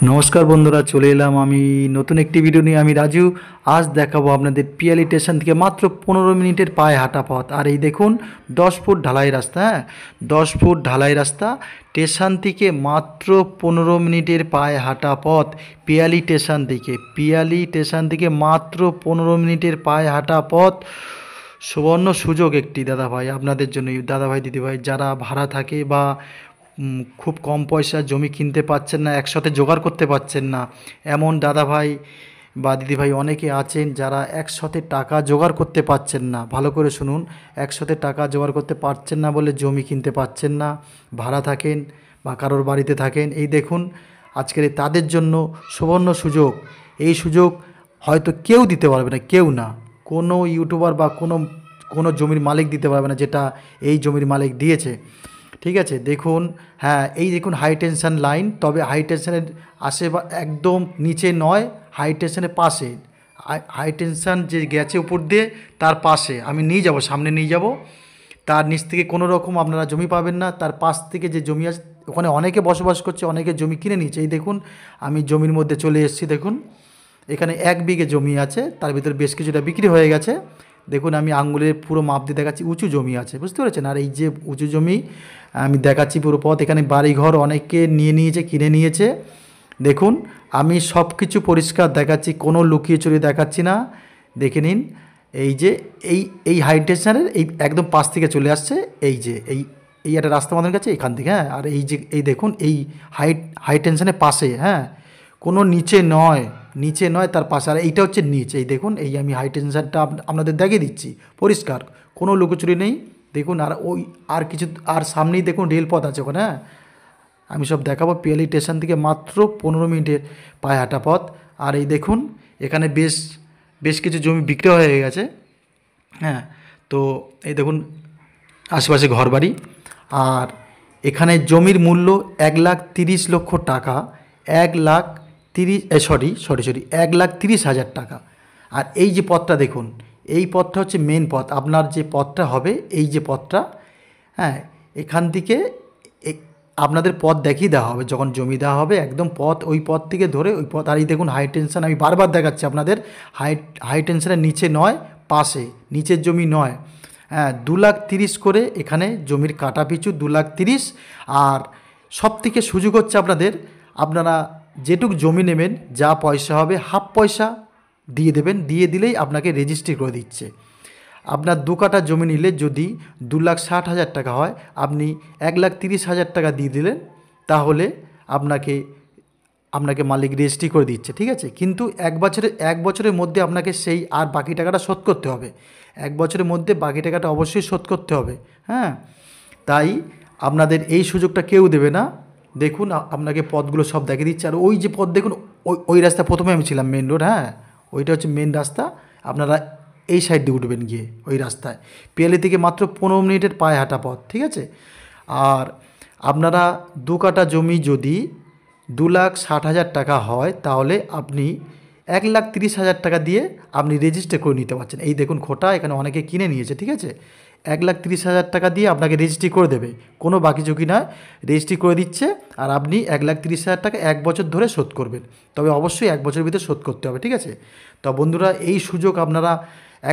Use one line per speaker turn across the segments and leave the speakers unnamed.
নমস্কার বন্ধুরা, চলে এলাম আমি নতুন একটি ভিডিও নিয়ে। আমি রাজু। আজ দেখাবো আপনাদের পিয়ালি স্টেশন থেকে মাত্র 15 মিনিটের পায়ে হাঁটা পথ। আর এই দেখুন 10 ফুট ঢালাই রাস্তা। হ্যাঁ, 10 ফুট ঢালাই রাস্তা। স্টেশন থেকে মাত্র 15 মিনিটের পায়ে হাঁটা পথ। পিয়ালি স্টেশন থেকে মাত্র 15 মিনিটের পায়ে হাঁটা পথ। সুবর্ণ সুযোগ একটি দাদাভাই, আপনাদের জন্য। দাদাভাই দিদিভাই যারা ভাড়া থাকে বা খুব কম পয়সা জমি কিনতে পাচ্ছেন না, একসাথে জোগাড় করতে পাচ্ছেন না, এমন দাদাভাই বা দিদিভাই অনেকে আছেন যারা একসাথে টাকা জোগাড় করতে পাচ্ছেন না। ভালো করে শুনুন, একসাথে টাকা জোগাড় করতে পারছেন না বলে জমি কিনতে পাচ্ছেন না, ভাড়া থাকেন বা কারোর বাড়িতে থাকেন। এই দেখুন আজকের তাদের জন্য সুবর্ণ সুযোগ। এই সুযোগ হয়তো কেউ দিতে পারবে না, কেউ না, কোনো ইউটিউবার বা কোনো জমির মালিক দিতে পারবে না যেটা এই জমির মালিক দিয়েছে। ঠিক আছে, দেখুন। হ্যাঁ, এই দেখুন হাই টেনশন লাইন, তবে হাই টেনশনের একদম নিচে নয়, হাই টেনশনের পাশে। হাই টেনশন যে গেছে উপর দিয়ে তার পাশে আমি নিয়ে যাব, সামনে নিয়ে যাব। তার নিচ থেকে কোনো রকম আপনারা জমি পাবেন না। তার পাশ থেকে যে জমি আছে ওখানে অনেকে বসবাস করছে, অনেকে জমি কিনে নিয়েছে। এই দেখুন আমি জমির মধ্যে চলে এসেছি। দেখুন এখানে 1 বিঘে জমি আছে, তার ভিতরে বেশ কিছুটা বিক্রি হয়ে গেছে। দেখুন আমি আঙ্গুলের পুরো মাপ দিয়ে দেখাচ্ছি, উঁচু জমি আছে, বুঝতে পেরেছেন। আর এই যে উঁচু জমি আমি দেখাচ্ছি পুরো পথ। এখানে বাড়িঘর অনেকে নিয়ে নিয়েছে, কিনে নিয়েছে। দেখুন আমি সব কিছু পরিষ্কার দেখাচ্ছি, কোনো লুকিয়ে চুরিয়ে দেখাচ্ছি না। দেখে নিন এই যে এই হাই টেনশনের এই একদম পাশ থেকে চলে আসছে। এই যে এই একটা রাস্তা আমাদের কাছে এখান থেকে। হ্যাঁ, আর এই যে এই দেখুন এই হাই টেনশনের পাশে। হ্যাঁ, কোনো নিচে নয় তার পাশে। আর এইটা হচ্ছে নিচ। এই দেখুন এই আমি হাই টেনশনটা আপনাদের দেখিয়ে দিচ্ছি পরিষ্কার, কোনো লুকোচুরি নেই। দেখুন আর আর সামনেই দেখুন রেলপথ আছে ওখানে। হ্যাঁ, আমি সব দেখাবো। পিয়ালি স্টেশন থেকে মাত্র 15 মিনিটের পায়ে হাঁটা পথ। আর এই দেখুন এখানে বেশ কিছু জমি বিক্রি হয়ে গেছে। হ্যাঁ, তো এই দেখুন আশেপাশে ঘরবাড়ি। আর এখানে জমির মূল্য 1,30,00,000 টাকা। 1,30,000 টাকা। আর এই যে পথটা দেখুন, এই পথটা হচ্ছে মেন পথ। আপনার যে পথটা হবে, এই যে পথটা, হ্যাঁ, এখান থেকে আপনাদের পথ দেখিয়ে দেওয়া হবে যখন জমি দেওয়া হবে। একদম পথ, ওই পথ থেকে ধরে ওই পথ। আর এই দেখুন হাই টেনশন, আমি বারবার দেখাচ্ছি আপনাদের, হাই টেনশনের নিচে নয়, পাশে, নিচের জমি নয়। হ্যাঁ, 2,30,000 করে এখানে জমির কাটা পিছু 2,30,000। আর সব থেকে সুযোগ হচ্ছে আপনারা যেটুক জমি নেবেন, যা পয়সা হবে হাফ পয়সা দিয়ে দেবেন। দিয়ে দিলেই আপনাকে রেজিস্ট্রি করে দিচ্ছে। আপনার 2 কাঠা জমি নিলে যদি 2,60,000 টাকা হয়, আপনি 1,30,000 টাকা দিয়ে দিলেন, তাহলে আপনাকে মালিক রেজিস্ট্রি করে দিচ্ছে। ঠিক আছে, কিন্তু 1 বছরের মধ্যে আপনাকে সেই আর বাকি টাকাটা শোধ করতে হবে। 1 বছরের মধ্যে বাকি টাকাটা অবশ্যই শোধ করতে হবে। হ্যাঁ, তাই আপনাদের এই সুযোগটা কেউ দেবে না। দেখুন আপনাকে পথগুলো সব দেখিয়ে দিচ্ছে। আর ওই যে পথ দেখুন, ওই রাস্তা প্রথমে আমি ছিলাম, মেন রোড। হ্যাঁ, ওইটা হচ্ছে মেন রাস্তা। আপনারা এই সাইড দিয়ে উঠবেন গিয়ে ওই রাস্তায়। পিয়ালি থেকে মাত্র 15 মিনিটের পায়ে হাঁটা পথ। ঠিক আছে, আর আপনারা 2 কাঠা জমি যদি 2,60,000 টাকা হয়, তাহলে আপনি 1,30,000 টাকা দিয়ে আপনি রেজিস্টার করে নিতে পারছেন। এই দেখুন খোটা এখানে অনেকে কিনে নিয়েছে। ঠিক আছে, 1,30,000 টাকা দিয়ে আপনাকে রেজিস্ট্রি করে দেবে, কোনো বাকি ঝুঁকি নয়, রেজিস্ট্রি করে দিচ্ছে। আর আপনি 1,30,000 টাকা 1 বছর ধরে শোধ করবেন, তবে অবশ্যই 1 বছরের ভিতরে শোধ করতে হবে। ঠিক আছে, তো বন্ধুরা এই সুযোগ আপনারা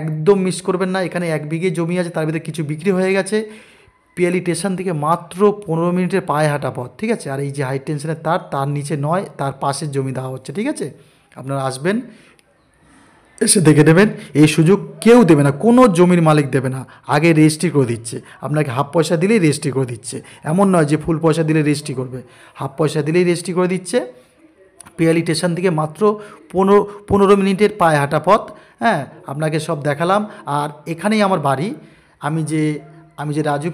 একদম মিস করবেন না। এখানে 1 বিঘে জমি আছে, তার ভিতরে কিছু বিক্রি হয়ে গেছে। পিয়ালি স্টেশন থেকে মাত্র 15 মিনিটের পায়ে হাঁটা পথ। ঠিক আছে, আর এই যে হাই টেনশনের তার নিচে নয়, তার পাশের জমি দেওয়া হচ্ছে। ঠিক আছে, আপনারা আসবেন, এসে দেখে নেবেন। এই সুযোগ কেউ দেবে না, কোনো জমির মালিক দেবে না। আগে রেজিস্ট্রি করে দিচ্ছে, আপনাকে হাফ পয়সা দিলেই রেজিস্ট্রি করে দিচ্ছে। এমন নয় যে ফুল পয়সা দিলে রেজিস্ট্রি করবে, হাফ পয়সা দিলেই রেজিস্ট্রি করে দিচ্ছে। পিয়ালি স্টেশন থেকে মাত্র 15 মিনিটের পায়ে হাঁটা পথ। হ্যাঁ, আপনাকে সব দেখালাম। আর এখানেই আমার বাড়ি। আমি যে রাজু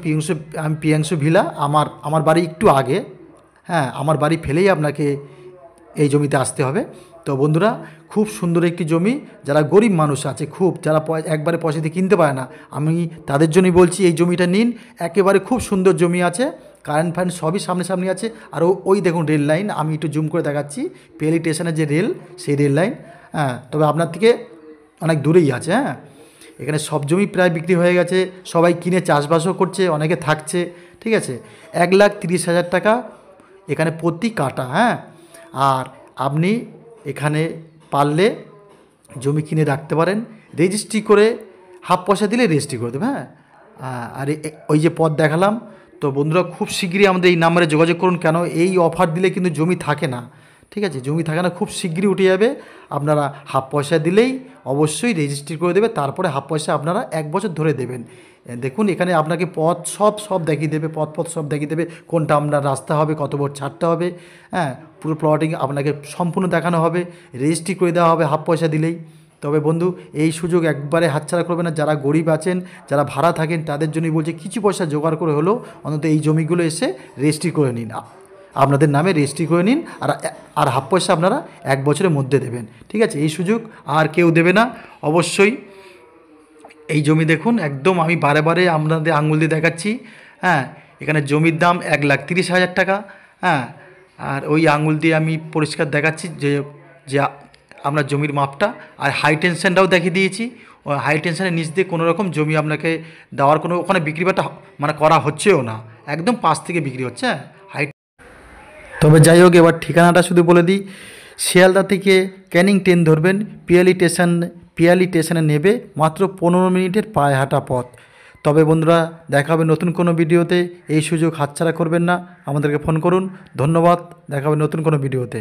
আমি প্রিয়াংশু ভিলা। আমার বাড়ি একটু আগে। হ্যাঁ, আমার বাড়ি ফেলেই আপনাকে এই জমিতে আসতে হবে। তো বন্ধুরা, খুব সুন্দর একটি জমি। যারা গরিব মানুষ আছে, যারা একবারে পয়সা দিয়ে কিনতে পারে না, আমি তাদের জন্যই বলছি এই জমিটা নিন। একেবারে খুব সুন্দর জমি আছে, কারেন্ট ফ্যান সবই সামনে আছে। আর ওই দেখুন রেল লাইন, আমি একটু জুম করে দেখাচ্ছি। পিয়ালি স্টেশনের যে রেল, সেই রেল লাইন। হ্যাঁ, তবে আপনার থেকে অনেক দূরেই আছে। হ্যাঁ, এখানে সব জমি প্রায় বিক্রি হয়ে গেছে, সবাই কিনে চাষবাসও করছে, অনেকে থাকছে। ঠিক আছে, 1,30,000 টাকা এখানে প্রতি কাটা। হ্যাঁ, আর আপনি এখানে পারলে জমি কিনে রাখতে পারেন, রেজিস্ট্রি করে হাফ পয়সা দিলে রেজিস্ট্রি করে দেবে। হ্যাঁ, আর ওই যে পথ দেখালাম। তো বন্ধুরা খুব শীঘ্রই আমাদের এই নাম্বারে যোগাযোগ করুন, কেন এই অফার দিলে কিন্তু জমি থাকে না। ঠিক আছে, জমি থাকে না, খুব শীঘ্রই উঠে যাবে। আপনারা হাফ পয়সা দিলেই অবশ্যই রেজিস্ট্রি করে দেবে, তারপরে হাফ পয়সা আপনারা 1 বছর ধরে দেবেন। দেখুন এখানে আপনাকে পথ সব দেখিয়ে দেবে, পথ সব দেখিয়ে দেবে, কোনটা আপনার রাস্তা হবে, কত বড় ছাড়তে হবে। হ্যাঁ, পুরো প্লটিং আপনাকে সম্পূর্ণ দেখানো হবে, রেজিস্ট্রি করে দেওয়া হবে হাফ পয়সা দিলেই। তবে বন্ধু, এই সুযোগ একবারে হাতছাড়া করবে না। যারা গরিব আছেন, যারা ভাড়া থাকেন, তাদের জন্যই বলছে কিছু পয়সা জোগাড় করে হলেও অন্তত এই জমিগুলো এসে রেজিস্ট্রি করে নিন, আপনাদের নামে রেজিস্ট্রি করে নিন। আর হাফ পয়সা আপনারা 1 বছরের মধ্যে দেবেন। ঠিক আছে, এই সুযোগ আর কেউ দেবে না। অবশ্যই এই জমি দেখুন, একদম আমি বারে বারে আপনাদের আঙুল দিয়ে দেখাচ্ছি। হ্যাঁ, এখানে জমির দাম 1,30,000 টাকা। হ্যাঁ, আর ওই আঙুল দিয়ে আমি পরিষ্কার দেখাচ্ছি যে যে আপনার জমির মাপটা, আর হাই টেনশনটাও দেখিয়ে দিয়েছি। ওই হাই টেনশনের নিচ দিয়ে কোনো রকম জমি আপনাকে দেওয়ার কোনো ওখানে বিক্রি বাটা মানে করা হচ্ছেও না, একদম পাশ থেকে বিক্রি হচ্ছে। হ্যাঁ, হাই। তবে যাই হোক, এবার ঠিকানাটা শুধু বলে দিই। শিয়ালদা থেকে ক্যানিং ট্রেন ধরবেন, পিয়ালি স্টেশনে নেবে, মাত্র 15 মিনিটের পায়ে হাঁটা পথ। তবে বন্ধুরা, দেখা হবে নতুন কোনো ভিডিওতে। এই সুযোগ হাতছাড়া করবেন না, আমাদেরকে ফোন করুন। ধন্যবাদ, দেখা হবে নতুন কোনো ভিডিওতে।